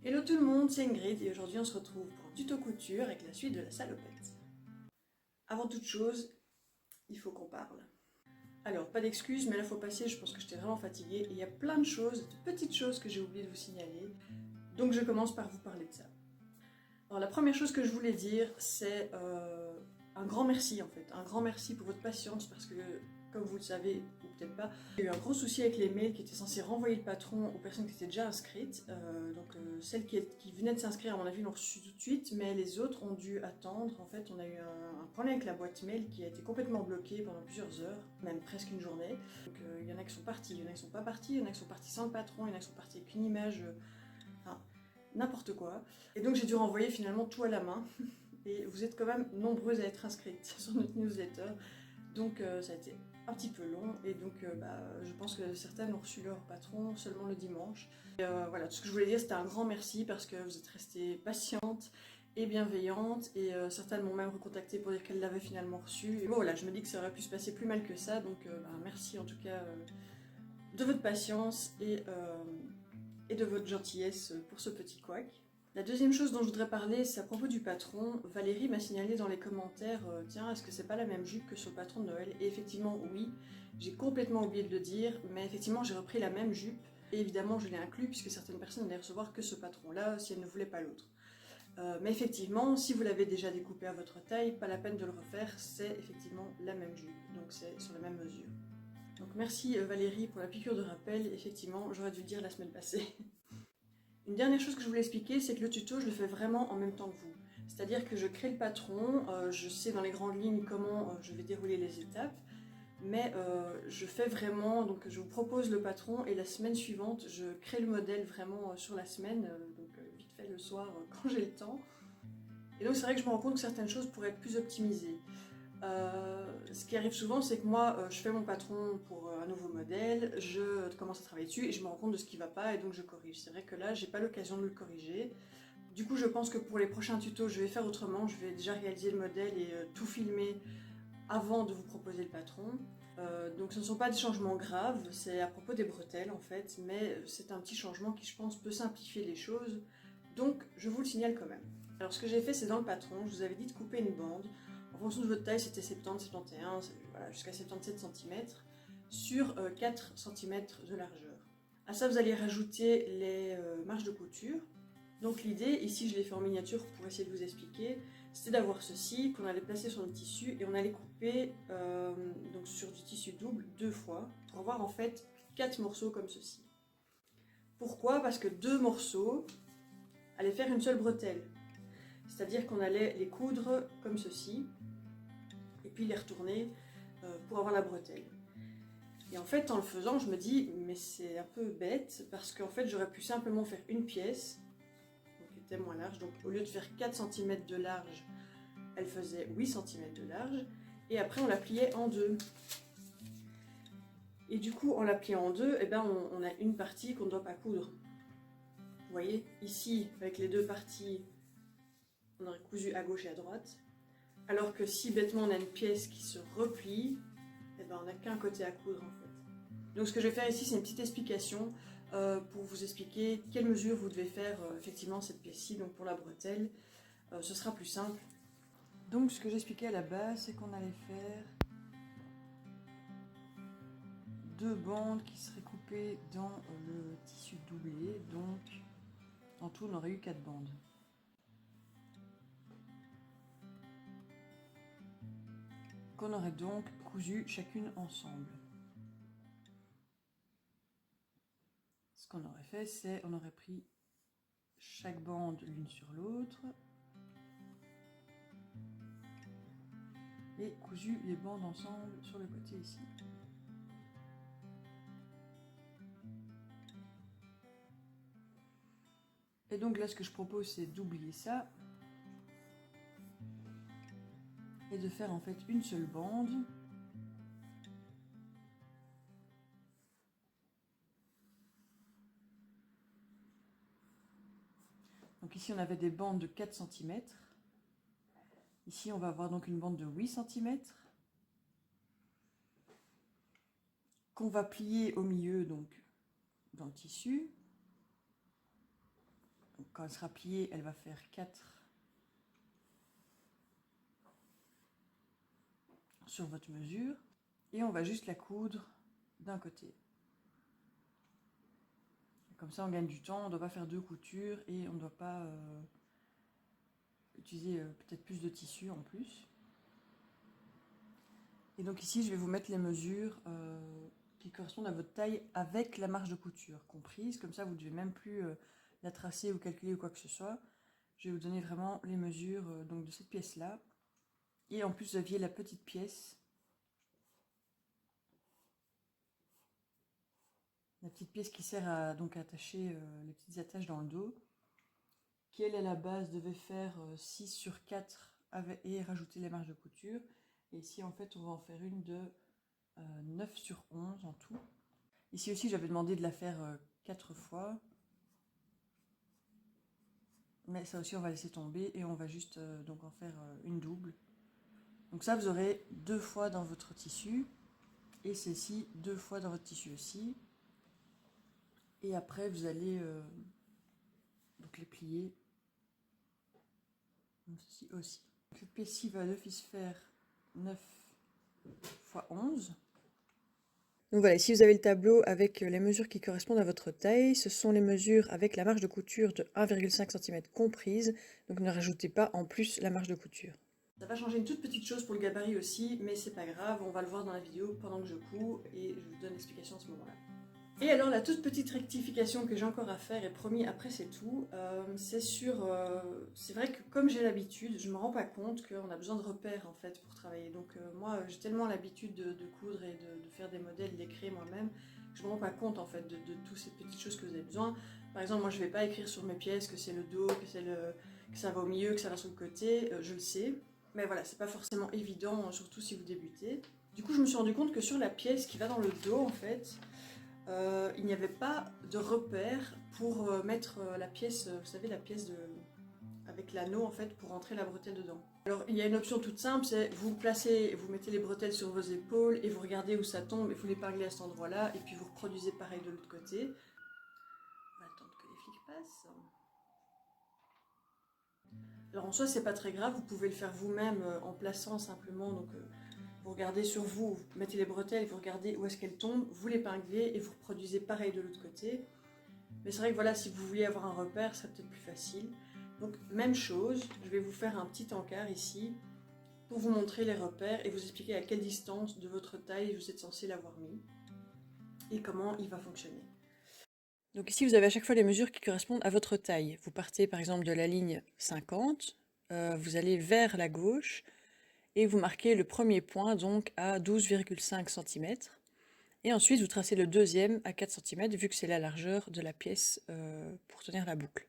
Hello tout le monde, c'est Ingrid et aujourd'hui on se retrouve pour un tuto couture avec la suite de la salopette. Avant toute chose, il faut qu'on parle. Alors, pas d'excuses, mais là faut passer, je pense que j'étais vraiment fatiguée et il y a plein de choses, de petites choses que j'ai oublié de vous signaler. Donc je commence par vous parler de ça. Alors la première chose que je voulais dire, c'est un grand merci en fait. Un grand merci pour votre patience parce que, comme vous le savez, ou peut-être pas, il y a eu un gros souci avec les mails qui étaient censés renvoyer le patron aux personnes qui étaient déjà inscrites. Celles qui venaient de s'inscrire, à mon avis, l'ont reçu tout de suite, mais les autres ont dû attendre. En fait, on a eu un problème avec la boîte mail qui a été complètement bloquée pendant plusieurs heures, même presque une journée. Donc il y en a qui sont partis, il y en a qui sont pas partis, il y en a qui sont partis sans le patron, il y en a qui sont partis avec une image... Enfin, n'importe quoi. Et donc j'ai dû renvoyer finalement tout à la main. Et vous êtes quand même nombreuses à être inscrites sur notre newsletter. Donc ça a été un petit peu long. Et donc je pense que certaines ont reçu leur patron seulement le dimanche. Voilà, tout ce que je voulais dire, c'était un grand merci parce que vous êtes restées patientes et bienveillantes. Et certaines m'ont même recontacté pour dire qu'elles l'avaient finalement reçu. Et bon, voilà, je me dis que ça aurait pu se passer plus mal que ça. Donc merci en tout cas de votre patience et de votre gentillesse pour ce petit couac. La deuxième chose dont je voudrais parler, c'est à propos du patron. Valérie m'a signalé dans les commentaires, tiens, est-ce que c'est pas la même jupe que sur le patron de Noël? Et effectivement, oui, j'ai complètement oublié de le dire, mais effectivement, j'ai repris la même jupe. Et évidemment, je l'ai inclus puisque certaines personnes allaient recevoir que ce patron-là si elles ne voulaient pas l'autre. Mais effectivement, si vous l'avez déjà découpé à votre taille, pas la peine de le refaire, c'est effectivement la même jupe, donc c'est sur la même mesure. Donc merci Valérie pour la piqûre de rappel, effectivement, j'aurais dû le dire la semaine passée. Une dernière chose que je voulais expliquer, c'est que le tuto, je le fais vraiment en même temps que vous. C'est-à-dire que je crée le patron, je sais dans les grandes lignes comment je vais dérouler les étapes, mais je fais vraiment, donc je vous propose le patron et la semaine suivante, je crée le modèle vraiment sur la semaine, vite fait le soir quand j'ai le temps. Et donc c'est vrai que je me rends compte que certaines choses pourraient être plus optimisées. Ce qui arrive souvent, c'est que moi, je fais mon patron pour un nouveau modèle, je commence à travailler dessus et je me rends compte de ce qui ne va pas et donc je corrige. C'est vrai que là, j'ai pas l'occasion de le corriger. Du coup, je pense que pour les prochains tutos, je vais faire autrement. Je vais déjà réaliser le modèle et tout filmer avant de vous proposer le patron. Donc ce ne sont pas des changements graves, c'est à propos des bretelles en fait, mais c'est un petit changement qui, je pense, peut simplifier les choses. Donc, je vous le signale quand même. Alors, ce que j'ai fait, c'est dans le patron, je vous avais dit de couper une bande. En fonction de votre taille, c'était 70, 71, voilà, jusqu'à 77 cm, sur 4 cm de largeur. À ça, vous allez rajouter les marges de couture. Donc l'idée, ici je l'ai fait en miniature pour essayer de vous expliquer, c'était d'avoir ceci qu'on allait placer sur le tissu et on allait couper donc sur du tissu double 2 fois pour avoir en fait 4 morceaux comme ceci. Pourquoi? Parce que 2 morceaux allaient faire une seule bretelle. C'est-à-dire qu'on allait les coudre comme ceci et puis les retourner pour avoir la bretelle. Et en fait, en le faisant, je me dis, mais c'est un peu bête parce qu'en fait, j'aurais pu simplement faire une pièce qui était moins large. Donc, au lieu de faire 4 cm de large, elle faisait 8 cm de large. Et après, on la pliait en deux. Et du coup, en la pliant en deux, eh ben, on a une partie qu'on ne doit pas coudre. Vous voyez, ici, avec les deux parties, on aurait cousu à gauche et à droite. Alors que si bêtement on a une pièce qui se replie, eh ben, on n'a qu'un côté à coudre en fait. Donc ce que je vais faire ici, c'est une petite explication pour vous expliquer quelle mesure vous devez faire effectivement cette pièce-ci, donc pour la bretelle. Ce sera plus simple. Donc ce que j'expliquais à la base, c'est qu'on allait faire 2 bandes qui seraient coupées dans le tissu doublé, donc en tout on aurait eu 4 bandes. Qu'on aurait donc cousu chacune ensemble. Ce qu'on aurait fait, c'est on aurait pris chaque bande l'une sur l'autre et cousu les bandes ensemble sur le côté ici. Et donc là, ce que je propose, c'est d'oublier ça et de faire en fait une seule bande. Donc ici, on avait des bandes de 4 cm. Ici, on va avoir donc une bande de 8 cm qu'on va plier au milieu, donc dans le tissu. Donc, quand elle sera pliée, elle va faire 4 sur votre mesure. Et on va juste la coudre d'un côté. Comme ça, on gagne du temps, on ne doit pas faire 2 coutures et on ne doit pas utiliser peut-être plus de tissu en plus. Et donc ici, je vais vous mettre les mesures qui correspondent à votre taille avec la marge de couture comprise. Comme ça, vous ne devez même plus la tracer ou calculer ou quoi que ce soit. Je vais vous donner vraiment les mesures donc de cette pièce-là. Et en plus, vous aviez la petite pièce. La petite pièce qui sert à donc à attacher les petites attaches dans le dos. Qui elle, à la base, devait faire 6 sur 4 et rajouter les marges de couture. Et ici, en fait, on va en faire une de 9 sur 11 en tout. Ici aussi, j'avais demandé de la faire 4 fois. Mais ça aussi, on va laisser tomber et on va juste donc en faire une double. Donc ça, vous aurez 2 fois dans votre tissu. Et celle-ci, 2 fois dans votre tissu aussi. Et après, vous allez donc les plier. Donc ceci aussi. Cette pièce-ci va d'office faire 9 x 11. Donc voilà, ici vous avez le tableau avec les mesures qui correspondent à votre taille. Ce sont les mesures avec la marge de couture de 1,5 cm comprise. Donc ne rajoutez pas en plus la marge de couture. Ça va changer une toute petite chose pour le gabarit aussi, mais c'est pas grave, on va le voir dans la vidéo pendant que je couds et je vous donne l'explication à ce moment-là. Et alors la toute petite rectification que j'ai encore à faire, et promis après c'est tout, c'est vrai que comme j'ai l'habitude, je me rends pas compte qu'on a besoin de repères en fait pour travailler. Donc moi j'ai tellement l'habitude de coudre et de faire des modèles, d'écrire moi-même, je me rends pas compte en fait de toutes ces petites choses que vous avez besoin. Par exemple moi je vais pas écrire sur mes pièces que c'est le dos, que ça va au milieu, que ça va sur le côté, je le sais. Mais voilà, c'est pas forcément évident, surtout si vous débutez. Du coup je me suis rendu compte que sur la pièce qui va dans le dos en fait, il n'y avait pas de repère pour mettre la pièce, vous savez la pièce avec l'anneau en fait pour rentrer la bretelle dedans. Alors il y a une option toute simple, c'est vous mettez les bretelles sur vos épaules et vous regardez où ça tombe et vous l'épinglez à cet endroit là et puis vous reproduisez pareil de l'autre côté. On va attendre que les flics passent. Alors en soi c'est pas très grave, vous pouvez le faire vous-même en plaçant simplement donc vous regardez sur vous, vous mettez les bretelles, vous regardez où est-ce qu'elles tombent, vous l'épinglez et vous reproduisez pareil de l'autre côté. Mais c'est vrai que voilà, si vous vouliez avoir un repère, ça serait peut-être plus facile. Donc même chose, je vais vous faire un petit encart ici pour vous montrer les repères et vous expliquer à quelle distance de votre taille vous êtes censé l'avoir mis et comment il va fonctionner. Donc ici vous avez à chaque fois les mesures qui correspondent à votre taille. Vous partez par exemple de la ligne 50, vous allez vers la gauche, et vous marquez le premier point donc à 12,5 cm. Et ensuite vous tracez le deuxième à 4 cm vu que c'est la largeur de la pièce pour tenir la boucle.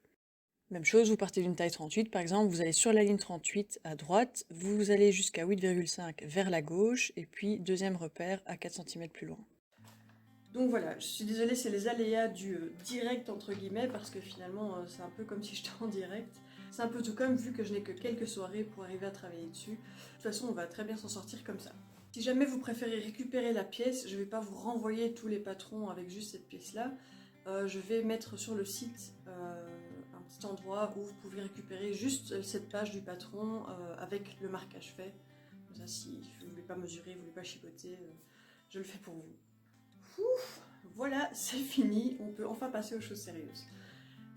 Même chose, vous partez d'une taille 38 par exemple, vous allez sur la ligne 38 à droite, vous allez jusqu'à 8,5 vers la gauche et puis deuxième repère à 4 cm plus loin. Donc voilà, je suis désolée, c'est les aléas du direct entre guillemets parce que finalement c'est un peu comme si j'étais en direct. C'est un peu tout comme vu que je n'ai que quelques soirées pour arriver à travailler dessus. De toute façon, on va très bien s'en sortir comme ça. Si jamais vous préférez récupérer la pièce, je ne vais pas vous renvoyer tous les patrons avec juste cette pièce-là. Je vais mettre sur le site un petit endroit où vous pouvez récupérer juste cette page du patron avec le marquage fait. Comme ça, si vous ne voulez pas mesurer, vous ne voulez pas chipoter, je le fais pour vous. Ouf, voilà, c'est fini, on peut enfin passer aux choses sérieuses.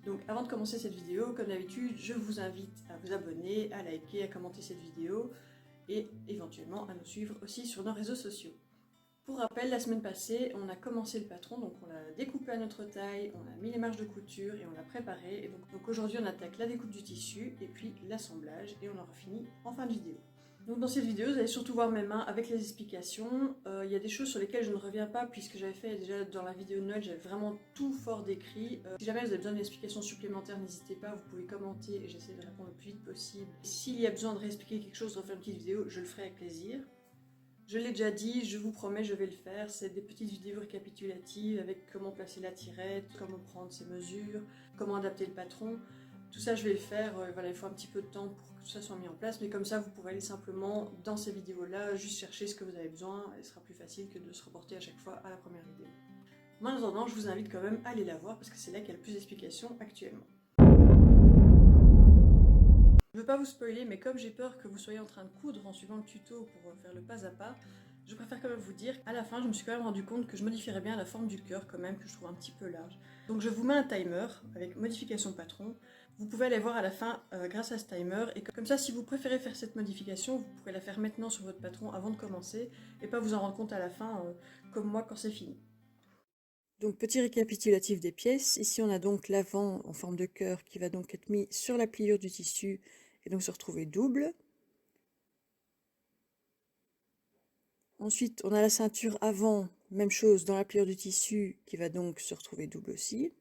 Donc avant de commencer cette vidéo, comme d'habitude, je vous invite à vous abonner, à liker, à commenter cette vidéo et éventuellement à nous suivre aussi sur nos réseaux sociaux. Pour rappel, la semaine passée, on a commencé le patron, donc on l'a découpé à notre taille, on a mis les marges de couture et on l'a préparé. Et donc aujourd'hui, on attaque la découpe du tissu et puis l'assemblage et on aura fini en fin de vidéo. Donc dans cette vidéo, vous allez surtout voir mes mains avec les explications. Il y a des choses sur lesquelles je ne reviens pas puisque j'avais fait déjà dans la vidéo de Noël, j'avais vraiment tout fort décrit. Si jamais vous avez besoin d'explications supplémentaires, n'hésitez pas, vous pouvez commenter et j'essaie de répondre le plus vite possible. S'il y a besoin de réexpliquer quelque chose, de refaire une petite vidéo, je le ferai avec plaisir. Je l'ai déjà dit, je vous promets, je vais le faire. C'est des petites vidéos récapitulatives avec comment placer la tirette, comment prendre ses mesures, comment adapter le patron. Tout ça, je vais le faire. Voilà, il faut un petit peu de temps pour que tout ça soit mis en place. Mais comme ça, vous pourrez aller simplement dans ces vidéos-là, juste chercher ce que vous avez besoin. Et ce sera plus facile que de se reporter à chaque fois à la première vidéo. Mais en attendant, je vous invite quand même à aller la voir parce que c'est là qu'il y a le plus d'explications actuellement. pas vous spoiler, mais comme j'ai peur que vous soyez en train de coudre en suivant le tuto pour faire le pas à pas, je préfère quand même vous dire qu'à la fin, je me suis quand même rendu compte que je modifierais bien la forme du cœur quand même, que je trouve un petit peu large. Donc je vous mets un timer avec modification patron. Vous pouvez aller voir à la fin grâce à ce timer, et comme ça, si vous préférez faire cette modification, vous pourrez la faire maintenant sur votre patron avant de commencer, et pas vous en rendre compte à la fin, comme moi quand c'est fini. Donc petit récapitulatif des pièces, ici on a donc l'avant en forme de cœur qui va donc être mis sur la pliure du tissu et donc se retrouver double. Ensuite on a la ceinture avant, même chose dans la pliure du tissu qui va donc se retrouver double aussi.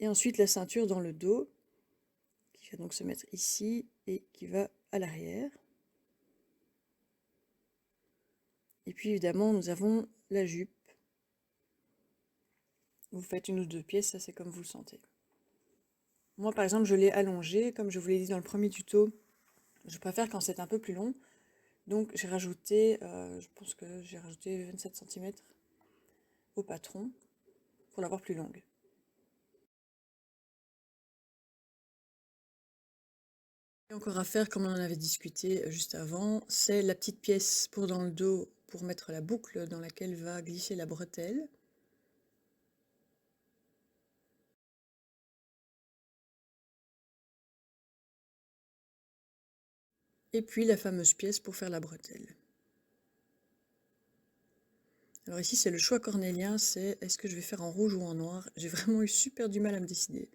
Et ensuite la ceinture dans le dos qui va donc se mettre ici et qui va à l'arrière. Et puis évidemment nous avons la jupe. Vous faites une ou deux pièces, ça c'est comme vous le sentez. Moi par exemple je l'ai allongée, comme je vous l'ai dit dans le premier tuto, je préfère quand c'est un peu plus long. Donc j'ai rajouté, je pense que j'ai rajouté 27 cm au patron pour l'avoir plus longue. Et encore à faire, comme on en avait discuté juste avant, c'est la petite pièce pour dans le dos pour mettre la boucle dans laquelle va glisser la bretelle. Et puis la fameuse pièce pour faire la bretelle. Alors ici c'est le choix cornélien, c'est est-ce que je vais faire en rouge ou en noir? J'ai vraiment eu super du mal à me décider.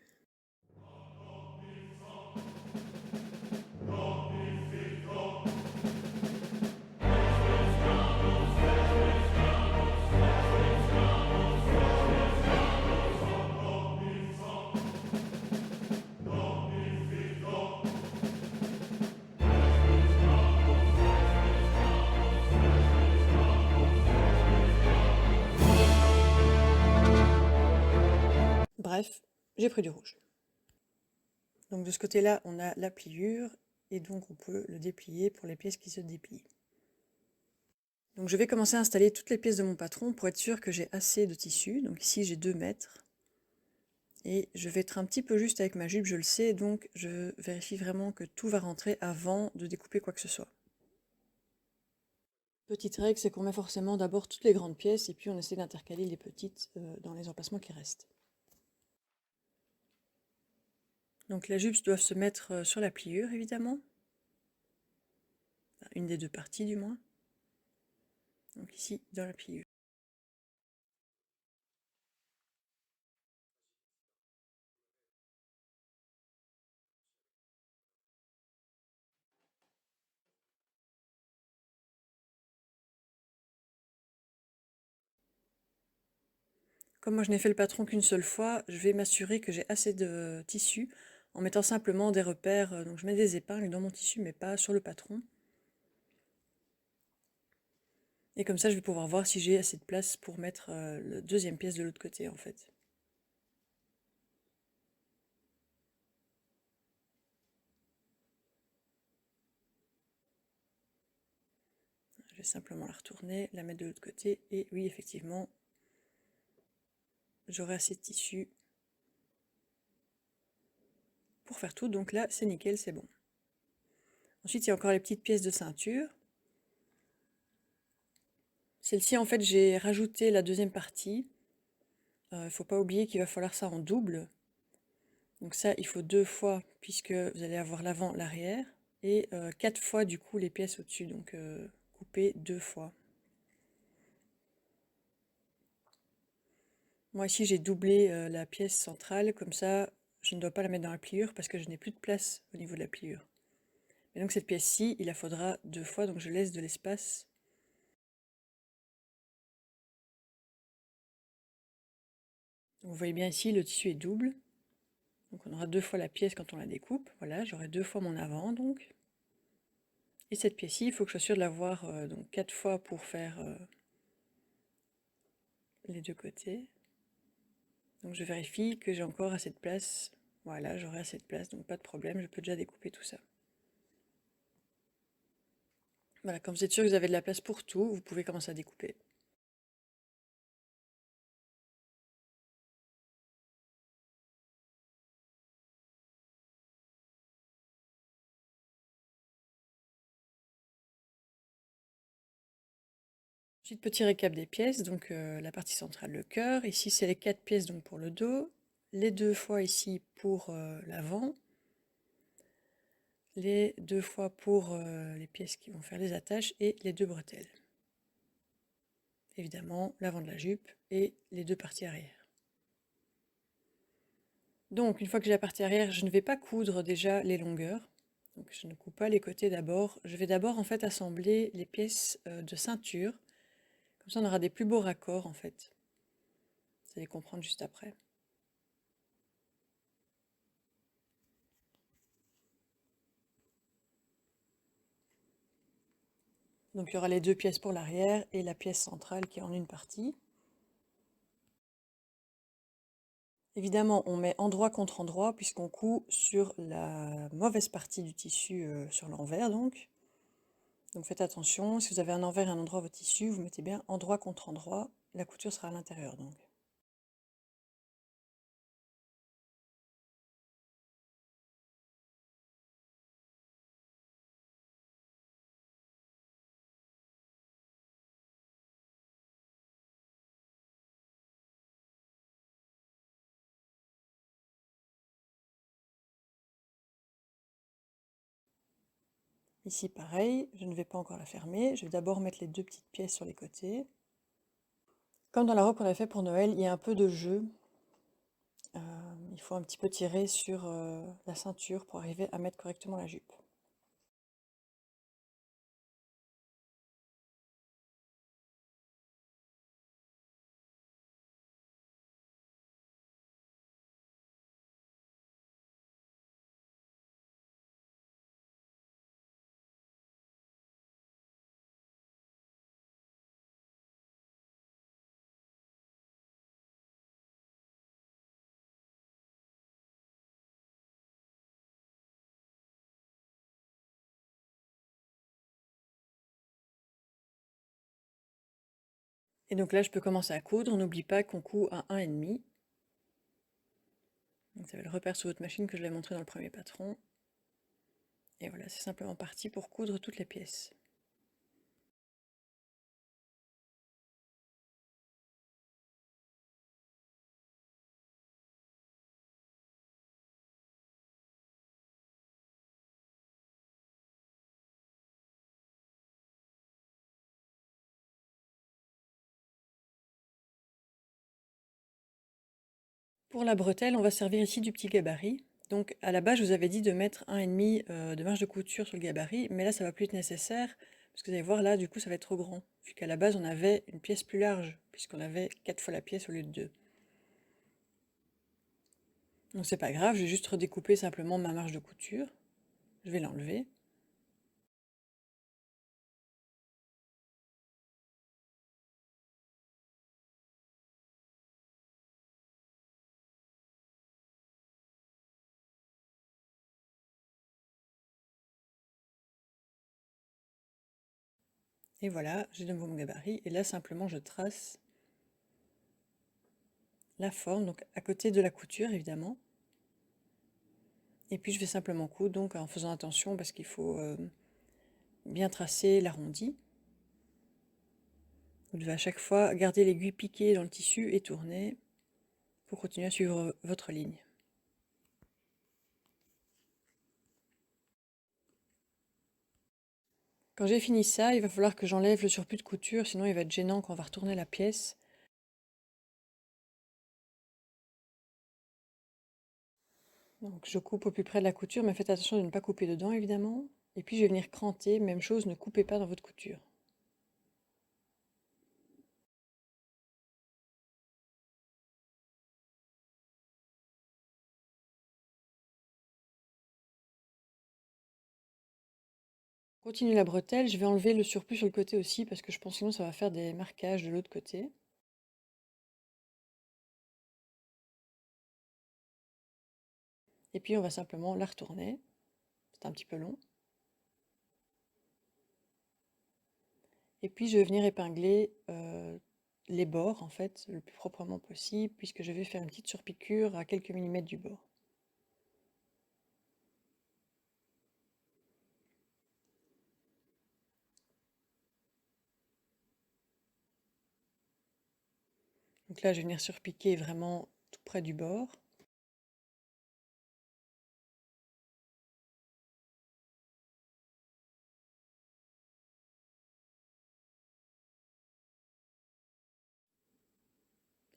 Bref, j'ai pris du rouge. Donc de ce côté-là, on a la pliure, et donc on peut le déplier pour les pièces qui se déplient. Donc je vais commencer à installer toutes les pièces de mon patron pour être sûr que j'ai assez de tissu. Donc ici j'ai 2 mètres. Et je vais être un petit peu juste avec ma jupe, je le sais, donc je vérifie vraiment que tout va rentrer avant de découper quoi que ce soit. Petite règle, c'est qu'on met forcément d'abord toutes les grandes pièces et puis on essaie d'intercaler les petites dans les emplacements qui restent. Donc les jupes doivent se mettre sur la pliure évidemment. Enfin, une des deux parties du moins. Donc ici dans la pliure. Comme moi je n'ai fait le patron qu'une seule fois, je vais m'assurer que j'ai assez de tissu en mettant simplement des repères. Donc je mets des épingles dans mon tissu mais pas sur le patron. Et comme ça je vais pouvoir voir si j'ai assez de place pour mettre la deuxième pièce de l'autre côté en fait. Je vais simplement la retourner, la mettre de l'autre côté et oui effectivement j'aurai assez de tissu pour faire tout, donc là c'est nickel, c'est bon. Ensuite il y a encore les petites pièces de ceinture. Celle-ci en fait j'ai rajouté la deuxième partie. Il ne faut pas oublier qu'il va falloir ça en double. Donc ça il faut 2 fois puisque vous allez avoir l'avant, l'arrière. Et 4 fois du coup les pièces au-dessus, donc couper 2 fois. Moi ici j'ai doublé la pièce centrale, comme ça je ne dois pas la mettre dans la pliure parce que je n'ai plus de place au niveau de la pliure. Et donc cette pièce-ci, il la faudra 2 fois, donc je laisse de l'espace. Vous voyez bien ici, le tissu est double. Donc on aura 2 fois la pièce quand on la découpe. Voilà, j'aurai 2 fois mon avant donc. Et cette pièce-ci, il faut que je sois sûre de l'avoir donc 4 fois pour faire les deux côtés. Donc je vérifie que j'ai encore assez de place. Voilà, j'aurai assez de place, donc pas de problème, je peux déjà découper tout ça. Voilà, quand vous êtes sûr que vous avez de la place pour tout, vous pouvez commencer à découper. Ensuite, petit récap des pièces, donc la partie centrale, le cœur. Ici, c'est les 4 pièces donc pour le dos, les 2 fois ici pour l'avant, les 2 fois pour les pièces qui vont faire les attaches et les 2 bretelles. Évidemment, l'avant de la jupe et les 2 parties arrière. Donc, une fois que j'ai la partie arrière, je ne vais pas coudre déjà les longueurs. Donc, je ne coupe pas les côtés d'abord. Je vais d'abord en fait assembler les pièces de ceinture. Comme ça, on aura des plus beaux raccords en fait. Vous allez comprendre juste après. Donc il y aura les 2 pièces pour l'arrière et la pièce centrale qui est en une partie. Évidemment, on met endroit contre endroit puisqu'on coud sur la mauvaise partie du tissu, sur l'envers donc. Donc faites attention, si vous avez un envers et un endroit à votre tissu, vous mettez bien endroit contre endroit, la couture sera à l'intérieur donc. Ici pareil, je ne vais pas encore la fermer, je vais d'abord mettre les 2 petites pièces sur les côtés. Comme dans la robe qu'on avait fait pour Noël, il y a un peu de jeu. Il faut un petit peu tirer sur la ceinture pour arriver à mettre correctement la jupe. Et donc là, je peux commencer à coudre. On n'oublie pas qu'on coud à 1,5. Donc vous avez le repère sur votre machine que je l'ai montré dans le premier patron. Et voilà, c'est simplement parti pour coudre toutes les pièces. Pour la bretelle, on va servir ici du petit gabarit. Donc à la base, je vous avais dit de mettre 1,5 de marge de couture sur le gabarit, mais là, ça va plus être nécessaire, parce que vous allez voir, là, du coup, ça va être trop grand, vu qu'à la base, on avait une pièce plus large, puisqu'on avait 4 fois la pièce au lieu de 2. Donc c'est pas grave, je vais juste redécouper simplement ma marge de couture. Je vais l'enlever. Et voilà, j'ai de nouveau mon gabarit, et là, simplement, je trace la forme, donc à côté de la couture, évidemment. Et puis je vais simplement coudre, donc en faisant attention parce qu'il faut bien tracer l'arrondi. Vous devez à chaque fois garder l'aiguille piquée dans le tissu et tourner pour continuer à suivre votre ligne. Quand j'ai fini ça, il va falloir que j'enlève le surplus de couture, sinon il va être gênant quand on va retourner la pièce. Donc je coupe au plus près de la couture, mais faites attention de ne pas couper dedans évidemment. Et puis je vais venir cranter, même chose, ne coupez pas dans votre couture. Continue la bretelle, je vais enlever le surplus sur le côté aussi, parce que je pense que sinon ça va faire des marquages de l'autre côté. Et puis on va simplement la retourner, c'est un petit peu long. Et puis je vais venir épingler les bords en fait le plus proprement possible, puisque je vais faire une petite surpiqûre à quelques millimètres du bord. Donc là, je vais venir surpiquer vraiment tout près du bord.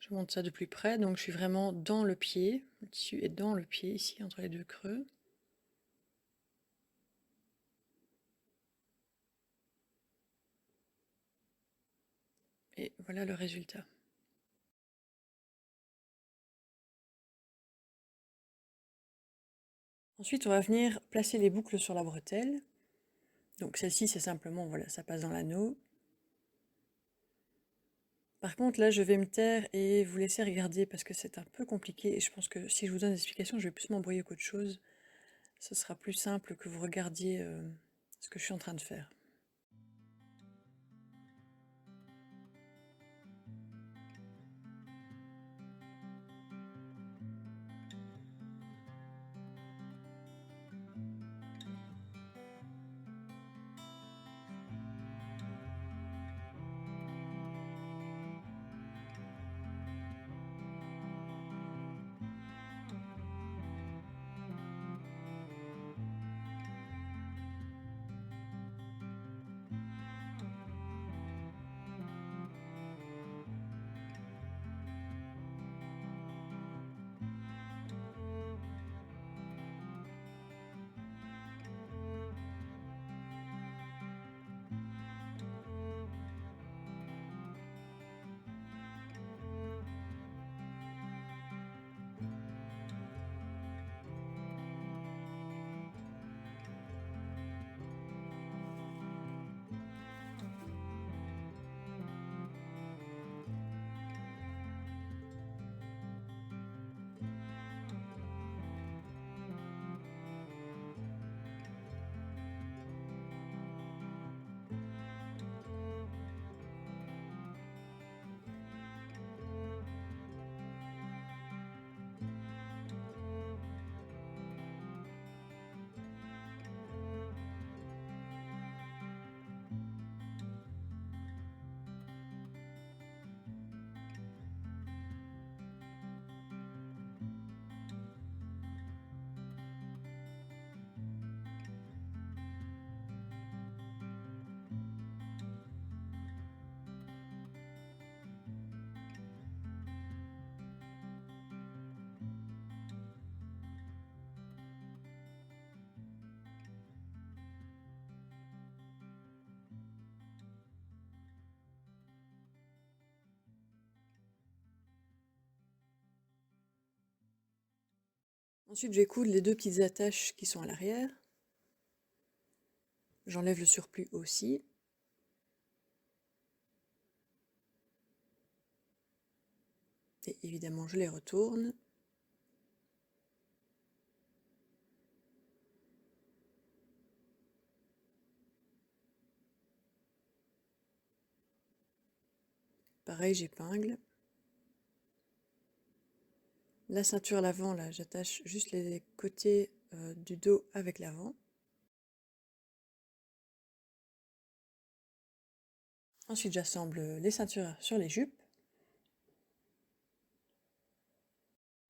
Je monte ça de plus près, donc je suis vraiment dans le pied. Le tissu est dans le pied, ici, entre les deux creux. Et voilà le résultat. Ensuite, on va venir placer les boucles sur la bretelle. Donc celle-ci, c'est simplement, voilà, ça passe dans l'anneau. Par contre, là, je vais me taire et vous laisser regarder parce que c'est un peu compliqué et je pense que si je vous donne des explications, je vais plus m'embrouiller qu'autre chose. Ce sera plus simple que vous regardiez ce que je suis en train de faire. Ensuite, je vais coudre les deux petites attaches qui sont à l'arrière. J'enlève le surplus aussi. Et évidemment, je les retourne. Pareil, j'épingle. La ceinture à l'avant, là, j'attache juste les côtés du dos avec l'avant. Ensuite, j'assemble les ceintures sur les jupes.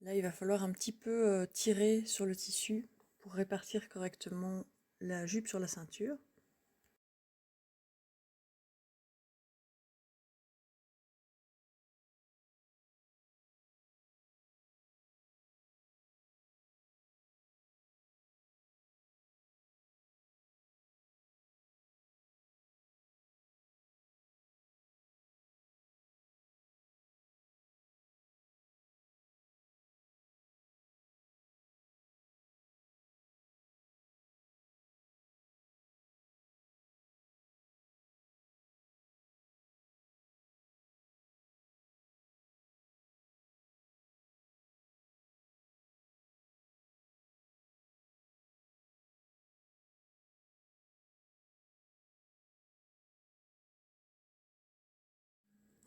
Là, il va falloir un petit peu tirer sur le tissu pour répartir correctement la jupe sur la ceinture.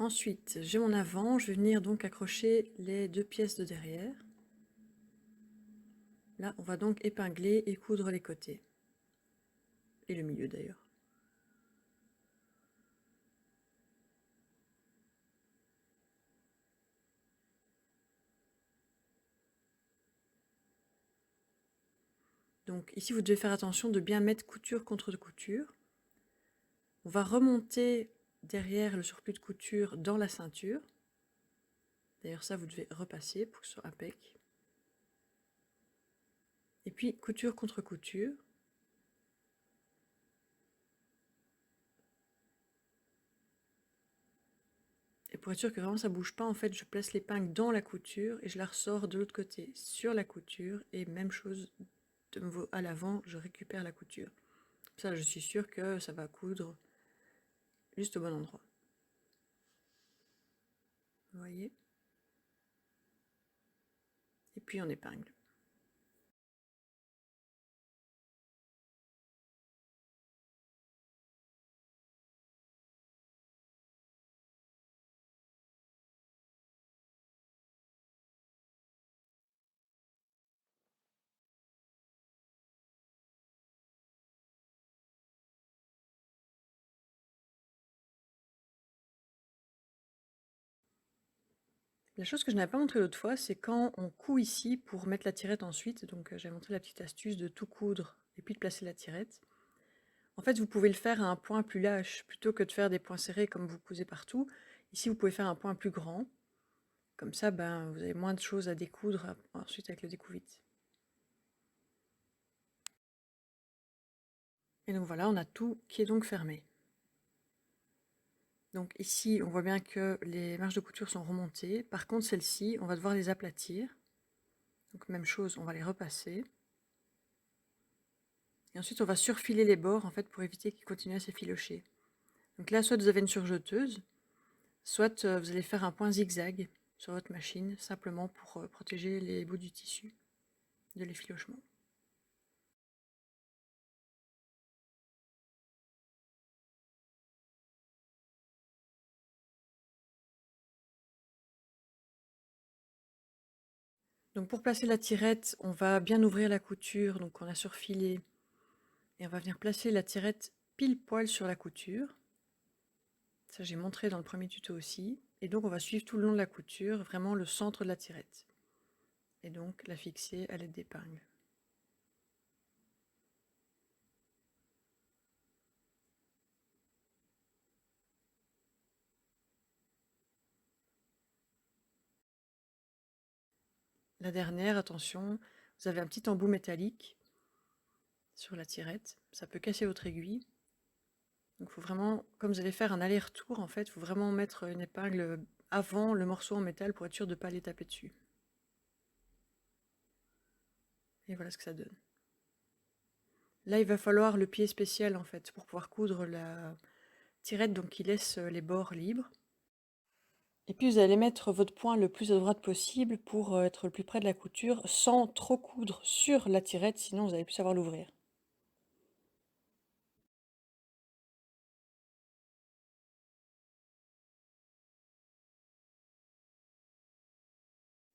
Ensuite, j'ai mon avant, je vais venir donc accrocher les deux pièces de derrière. Là, on va donc épingler et coudre les côtés. Et le milieu d'ailleurs. Donc ici, vous devez faire attention de bien mettre couture contre couture. On va remonter derrière le surplus de couture dans la ceinture. D'ailleurs, ça, vous devez repasser pour que ce soit impec. Et puis, couture contre couture. Et pour être sûr que vraiment ça ne bouge pas, en fait, je place l'épingle dans la couture et je la ressors de l'autre côté sur la couture. Et même chose de nouveau à l'avant, je récupère la couture. Ça, je suis sûre que ça va coudre juste au bon endroit. Vous voyez? Et puis on épingle. La chose que je n'avais pas montré l'autre fois, c'est quand on coud ici pour mettre la tirette ensuite. Donc j'avais montré la petite astuce de tout coudre et puis de placer la tirette. En fait, vous pouvez le faire à un point plus lâche, plutôt que de faire des points serrés comme vous cousez partout. Ici, vous pouvez faire un point plus grand. Comme ça, ben, vous avez moins de choses à découdre ensuite avec le découvite. Et donc voilà, on a tout qui est donc fermé. Donc ici, on voit bien que les marges de couture sont remontées. Par contre, celles-ci, on va devoir les aplatir. Donc même chose, on va les repasser. Et ensuite, on va surfiler les bords en fait pour éviter qu'ils continuent à s'effilocher. Donc là, soit vous avez une surjeteuse, soit vous allez faire un point zigzag sur votre machine, simplement pour protéger les bouts du tissu de l'effilochement. Donc pour placer la tirette, on va bien ouvrir la couture, donc on a surfilé, et on va venir placer la tirette pile poil sur la couture. Ça j'ai montré dans le premier tuto aussi. Et donc on va suivre tout le long de la couture, vraiment le centre de la tirette. Et donc la fixer à l'aide d'épingles. La dernière, attention, vous avez un petit embout métallique sur la tirette. Ça peut casser votre aiguille. Donc il faut vraiment, comme vous allez faire un aller-retour, en fait, il faut vraiment mettre une épingle avant le morceau en métal pour être sûr de ne pas les taper dessus. Et voilà ce que ça donne. Là, il va falloir le pied spécial, en fait, pour pouvoir coudre la tirette, donc qui laisse les bords libres. Et puis vous allez mettre votre point le plus à droite possible pour être le plus près de la couture, sans trop coudre sur la tirette, sinon vous n'allez plus savoir l'ouvrir.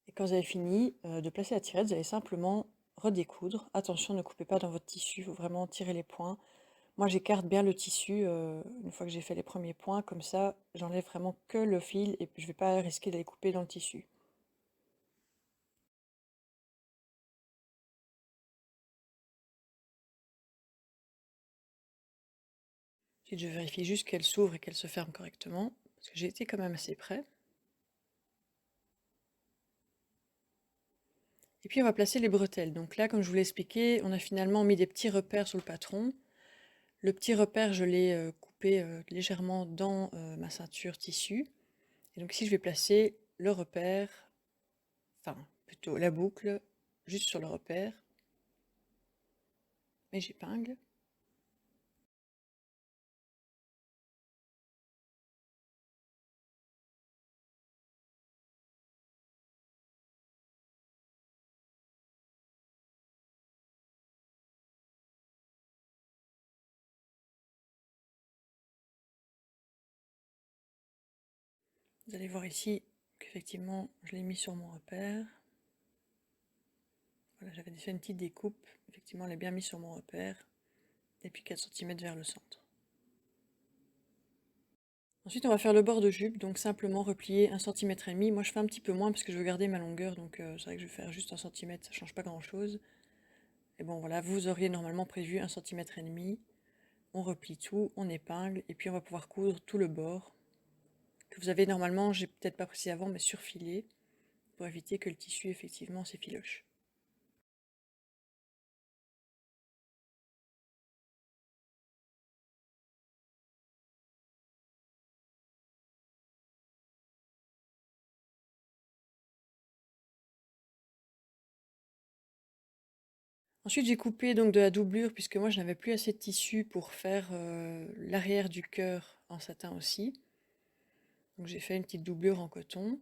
Et quand vous avez fini de placer la tirette, vous allez simplement redécoudre. Attention, ne coupez pas dans votre tissu, il faut vraiment tirer les points. Moi, j'écarte bien le tissu une fois que j'ai fait les premiers points, comme ça, j'enlève vraiment que le fil et je ne vais pas risquer d'aller couper dans le tissu. Ensuite, je vérifie juste qu'elle s'ouvre et qu'elle se ferme correctement, parce que j'ai été quand même assez près. Et puis on va placer les bretelles. Donc là, comme je vous l'ai expliqué, on a finalement mis des petits repères sur le patron. Le petit repère, je l'ai coupé légèrement dans ma ceinture tissu. Et donc ici, je vais placer le repère, enfin plutôt la boucle, juste sur le repère. Et j'épingle. Vous allez voir ici qu'effectivement, je l'ai mis sur mon repère. Voilà, j'avais fait une petite découpe. Effectivement, elle est bien mise sur mon repère. Et puis 4 cm vers le centre. Ensuite, on va faire le bord de jupe, donc simplement replier 1,5 cm. Moi, je fais un petit peu moins parce que je veux garder ma longueur, donc c'est vrai que je vais faire juste 1 cm, ça change pas grand-chose. Et bon voilà, vous auriez normalement prévu 1,5 cm. On replie tout, on épingle, et puis on va pouvoir coudre tout le bord, que vous avez normalement, j'ai peut-être pas précisé avant, mais surfilé, pour éviter que le tissu effectivement s'effiloche. Ensuite j'ai coupé donc de la doublure, puisque moi je n'avais plus assez de tissu pour faire l'arrière du cœur en satin aussi. Donc j'ai fait une petite doublure en coton.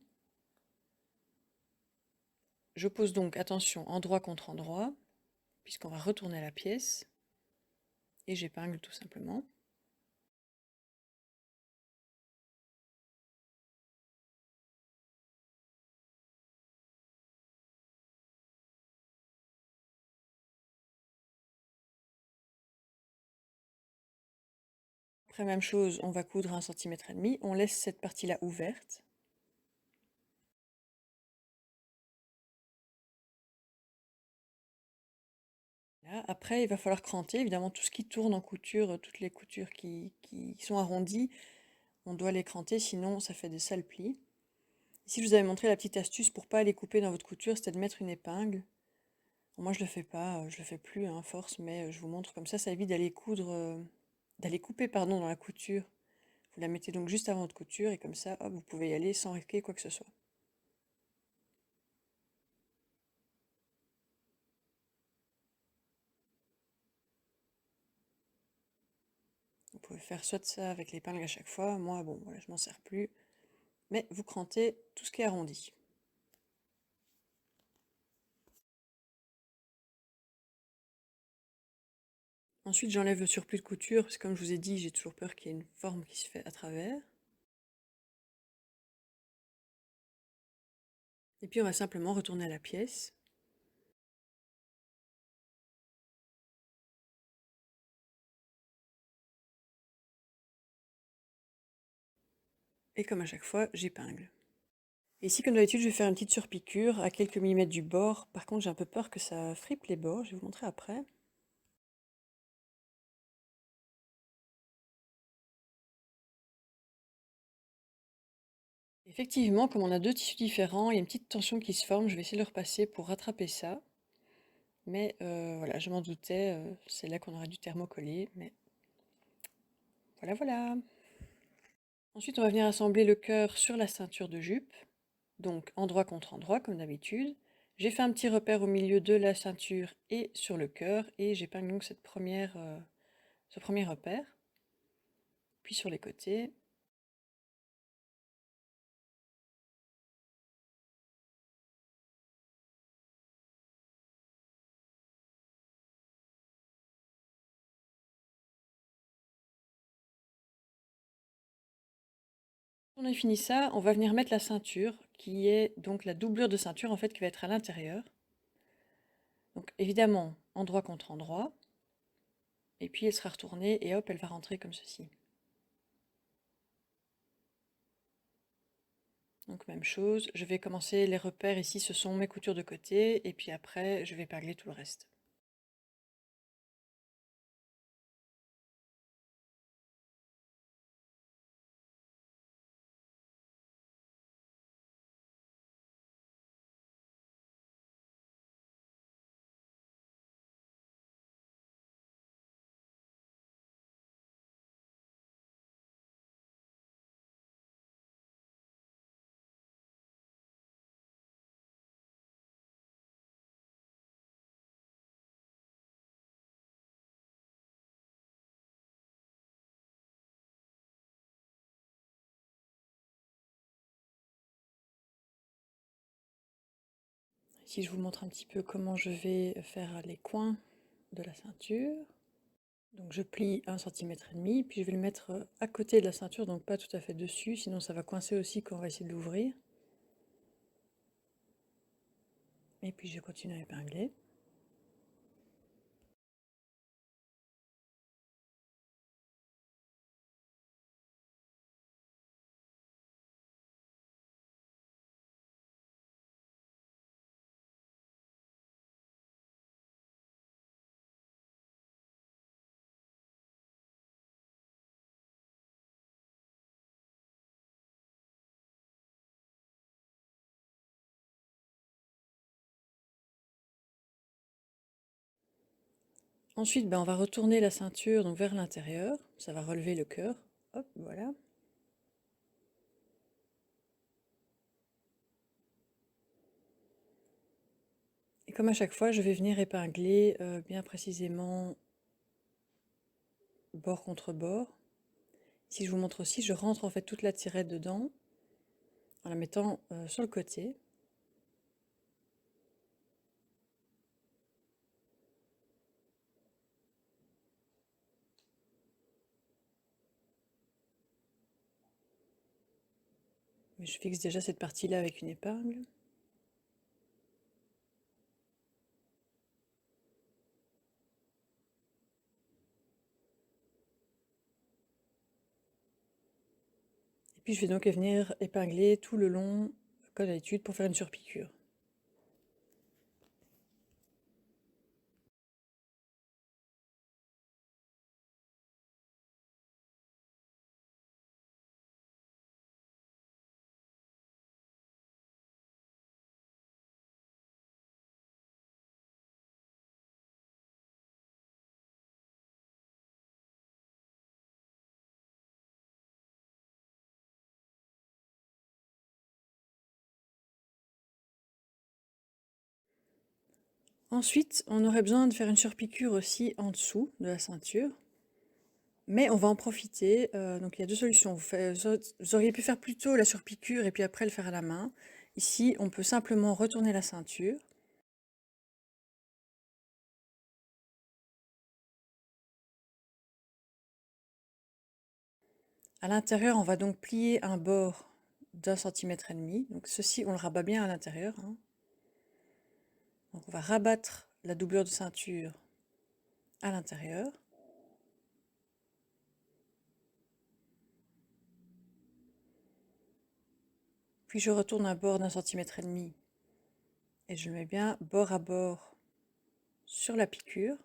Je pose donc, attention, endroit contre endroit, puisqu'on va retourner la pièce, et j'épingle tout simplement. Après même chose, on va coudre 1,5 cm, on laisse cette partie-là ouverte. Là, après, il va falloir cranter, évidemment, tout ce qui tourne en couture, toutes les coutures qui sont arrondies, on doit les cranter, sinon ça fait des sales plis. Ici, je vous avais montré la petite astuce pour pas les couper dans votre couture, c'était de mettre une épingle. Bon, moi, je le fais pas, je le fais plus à force, mais je vous montre comme ça évite d'aller d'aller couper, pardon, dans la couture. Vous la mettez donc juste avant votre couture, et comme ça, hop, vous pouvez y aller sans risquer quoi que ce soit. Vous pouvez faire soit ça avec l'épingle à chaque fois, moi, bon, voilà, je m'en sers plus. Mais vous crantez tout ce qui est arrondi. Ensuite, j'enlève le surplus de couture, parce que comme je vous ai dit, j'ai toujours peur qu'il y ait une forme qui se fait à travers. Et puis on va simplement retourner à la pièce. Et comme à chaque fois, j'épingle. Et ici, comme d'habitude, je vais faire une petite surpiqûre à quelques millimètres du bord. Par contre, j'ai un peu peur que ça fripe les bords, je vais vous montrer après. Effectivement, comme on a deux tissus différents, il y a une petite tension qui se forme, je vais essayer de le repasser pour rattraper ça. Mais voilà, je m'en doutais, c'est là qu'on aurait dû thermocoller, mais voilà, voilà. Ensuite, on va venir assembler le cœur sur la ceinture de jupe, donc endroit contre endroit, comme d'habitude. J'ai fait un petit repère au milieu de la ceinture et sur le cœur, et j'épingle donc ce premier repère. Puis sur les côtés. On a fini ça, on va venir mettre la ceinture, qui est donc la doublure de ceinture en fait qui va être à l'intérieur. Donc évidemment, endroit contre endroit. Et puis elle sera retournée et hop, elle va rentrer comme ceci. Donc même chose, je vais commencer les repères ici, ce sont mes coutures de côté, et puis après je vais épingler tout le reste. Ici je vous montre un petit peu comment je vais faire les coins de la ceinture. Donc je plie 1,5 cm, puis je vais le mettre à côté de la ceinture, donc pas tout à fait dessus, sinon ça va coincer aussi quand on va essayer de l'ouvrir. Et puis je continue à épingler. Ensuite, on va retourner la ceinture donc, vers l'intérieur. Ça va relever le cœur. Hop, voilà. Et comme à chaque fois, je vais venir épingler bien précisément bord contre bord. Si je vous montre aussi, je rentre en fait toute la tirette dedans en la mettant sur le côté. Mais je fixe déjà cette partie-là avec une épingle. Et puis je vais donc venir épingler tout le long, comme d'habitude, pour faire une surpiqûre. Ensuite, on aurait besoin de faire une surpiqûre aussi en dessous de la ceinture. Mais on va en profiter, donc il y a deux solutions. Vous auriez pu faire plutôt la surpiqûre et puis après le faire à la main. Ici, on peut simplement retourner la ceinture. À l'intérieur, on va donc plier un bord d'1,5 cm. Donc ceci, on le rabat bien à l'intérieur. Hein. Donc on va rabattre la doublure de ceinture à l'intérieur. Puis je retourne un bord d'1,5 cm et je le mets bien bord à bord sur la piqûre.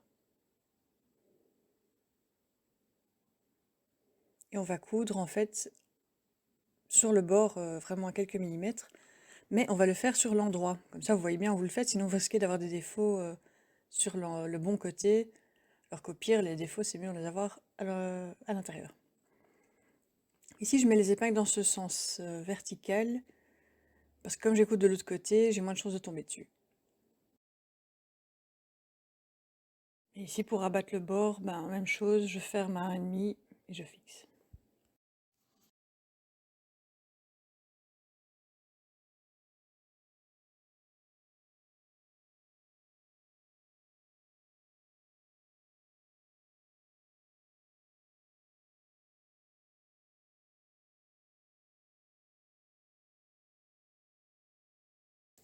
Et on va coudre en fait sur le bord vraiment à quelques millimètres. Mais on va le faire sur l'endroit. Comme ça, vous voyez bien où vous le faites, sinon vous risquez d'avoir des défauts sur le bon côté. Alors qu'au pire, les défauts, c'est mieux de les avoir à l'intérieur. Ici, je mets les épingles dans ce sens vertical, parce que comme j'écoute de l'autre côté, j'ai moins de chances de tomber dessus. Et ici, pour abattre le bord, même chose, je ferme à 1,5 et je fixe.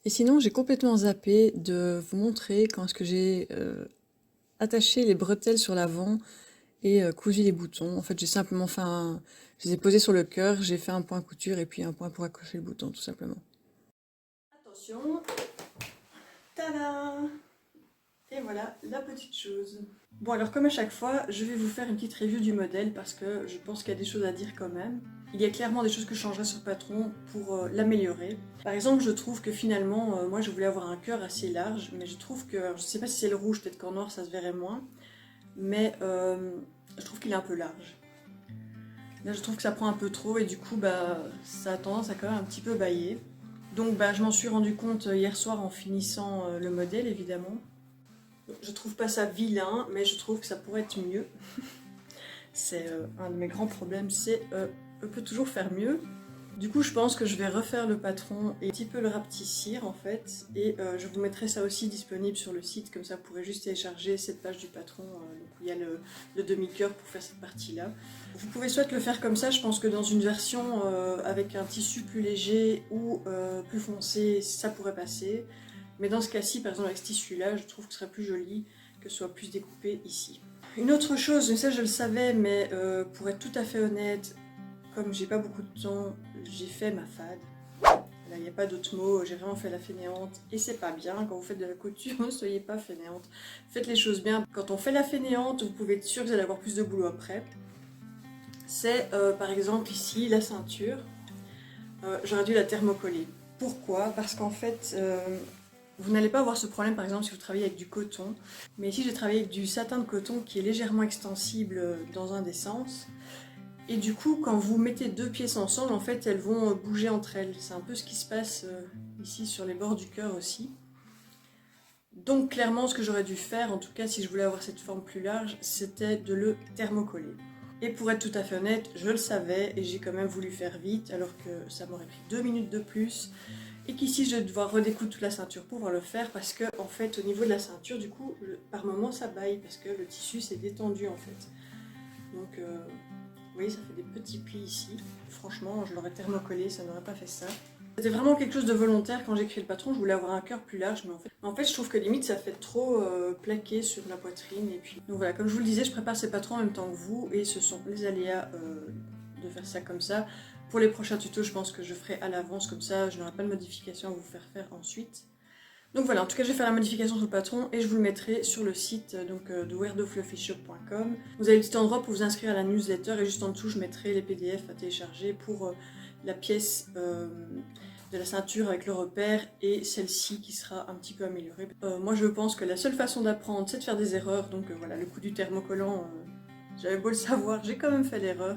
Et sinon, j'ai complètement zappé de vous montrer quand est-ce que j'ai attaché les bretelles sur l'avant et cousu les boutons. En fait, j'ai simplement fait je les ai posés sur le cœur, j'ai fait un point couture et puis un point pour accrocher le bouton, tout simplement. Attention, tada! Et voilà la petite chose. Bon alors comme à chaque fois, je vais vous faire une petite review du modèle parce que je pense qu'il y a des choses à dire quand même. Il y a clairement des choses que je changerais sur le patron pour l'améliorer. Par exemple, je trouve que finalement, moi je voulais avoir un cœur assez large, mais je trouve que, je sais pas si c'est le rouge, peut-être qu'en noir ça se verrait moins, mais je trouve qu'il est un peu large. Là je trouve que ça prend un peu trop et du coup ça a tendance à quand même un petit peu bailler. Donc je m'en suis rendu compte hier soir en finissant le modèle évidemment. Je trouve pas ça vilain, mais je trouve que ça pourrait être mieux. C'est un de mes grands problèmes, c'est on peut toujours faire mieux. Du coup, je pense que je vais refaire le patron et un petit peu le rapetissir en fait. Et je vous mettrai ça aussi disponible sur le site, comme ça vous pourrez juste télécharger cette page du patron donc où il y a le demi-cœur pour faire cette partie-là. Vous pouvez soit le faire comme ça, je pense que dans une version avec un tissu plus léger ou plus foncé, ça pourrait passer. Mais dans ce cas-ci, par exemple avec ce tissu-là, je trouve que ce serait plus joli que ce soit plus découpé ici. Une autre chose, mais ça je le savais, mais pour être tout à fait honnête, comme j'ai pas beaucoup de temps, j'ai fait ma fade. Là, il n'y a pas d'autre mot, j'ai vraiment fait la fainéante. Et c'est pas bien, quand vous faites de la couture, ne soyez pas fainéante. Faites les choses bien. Quand on fait la fainéante, vous pouvez être sûr que vous allez avoir plus de boulot après. C'est par exemple ici, la ceinture. J'aurais dû la thermocoller. Pourquoi? Parce qu'en fait, Vous n'allez pas avoir ce problème par exemple si vous travaillez avec du coton, mais ici j'ai travaillé avec du satin de coton qui est légèrement extensible dans un des sens. Et du coup, quand vous mettez deux pièces ensemble, en fait, elles vont bouger entre elles. C'est un peu ce qui se passe ici sur les bords du cœur aussi. Donc clairement, ce que j'aurais dû faire, en tout cas si je voulais avoir cette forme plus large, c'était de le thermocoller. Et pour être tout à fait honnête, je le savais et j'ai quand même voulu faire vite, alors que ça m'aurait pris 2 minutes de plus. Et qu'ici, je vais devoir redécoudre toute la ceinture pour pouvoir le faire, parce que, en fait, au niveau de la ceinture, du coup, par moments, ça baille, parce que le tissu s'est détendu, en fait. Donc... vous voyez, ça fait des petits plis ici. Franchement, je l'aurais thermocollé, ça n'aurait pas fait ça. C'était vraiment quelque chose de volontaire quand j'ai écrit le patron. Je voulais avoir un cœur plus large, mais en fait je trouve que limite ça fait trop plaqué sur la poitrine. Et puis, donc voilà, comme je vous le disais, je prépare ces patrons en même temps que vous, et ce sont les aléas de faire ça comme ça. Pour les prochains tutos, je pense que je ferai à l'avance, comme ça je n'aurai pas de modification à vous faire faire ensuite. Donc voilà, en tout cas je vais faire la modification sur le patron et je vous le mettrai sur le site de weardofluffyshop.com. Vous avez le petit endroit pour vous inscrire à la newsletter et juste en dessous je mettrai les PDF à télécharger pour la pièce de la ceinture avec le repère et celle-ci qui sera un petit peu améliorée. Moi je pense que la seule façon d'apprendre c'est de faire des erreurs, donc voilà, le coup du thermocollant, j'avais beau le savoir, j'ai quand même fait l'erreur,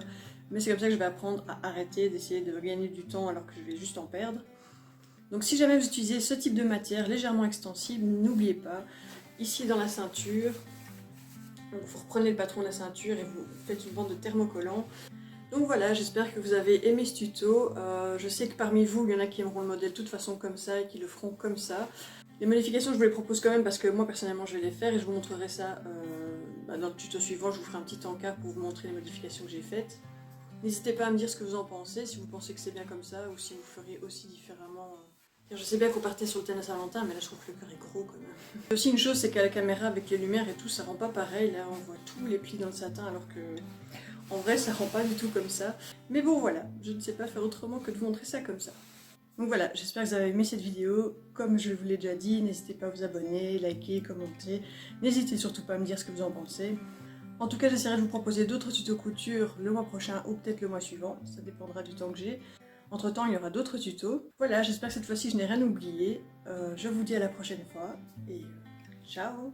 mais c'est comme ça que je vais apprendre à arrêter d'essayer de gagner du temps alors que je vais juste en perdre. Donc si jamais vous utilisez ce type de matière légèrement extensible, n'oubliez pas, ici dans la ceinture, vous reprenez le patron de la ceinture et vous faites une bande de thermocollant. Donc voilà, j'espère que vous avez aimé ce tuto. Je sais que parmi vous, il y en a qui aimeront le modèle de toute façon comme ça et qui le feront comme ça. Les modifications, je vous les propose quand même parce que moi personnellement je vais les faire et je vous montrerai ça dans le tuto suivant. Je vous ferai un petit encart pour vous montrer les modifications que j'ai faites. N'hésitez pas à me dire ce que vous en pensez, si vous pensez que c'est bien comme ça ou si vous feriez aussi différemment. Je sais bien qu'on partait sur le thème de Saint-Valentin, mais là je trouve que le cœur est gros quand même. Et aussi une chose, c'est qu'à la caméra, avec les lumières et tout, ça rend pas pareil. Là, on voit tous les plis dans le satin, alors que en vrai, ça rend pas du tout comme ça. Mais bon, voilà, je ne sais pas faire autrement que de vous montrer ça comme ça. Donc voilà, j'espère que vous avez aimé cette vidéo. Comme je vous l'ai déjà dit, n'hésitez pas à vous abonner, liker, commenter. N'hésitez surtout pas à me dire ce que vous en pensez. En tout cas, j'essaierai de vous proposer d'autres tutos couture le mois prochain ou peut-être le mois suivant. Ça dépendra du temps que j'ai. Entre temps, il y aura d'autres tutos. Voilà, j'espère que cette fois-ci, je n'ai rien oublié. Je vous dis à la prochaine fois et ciao!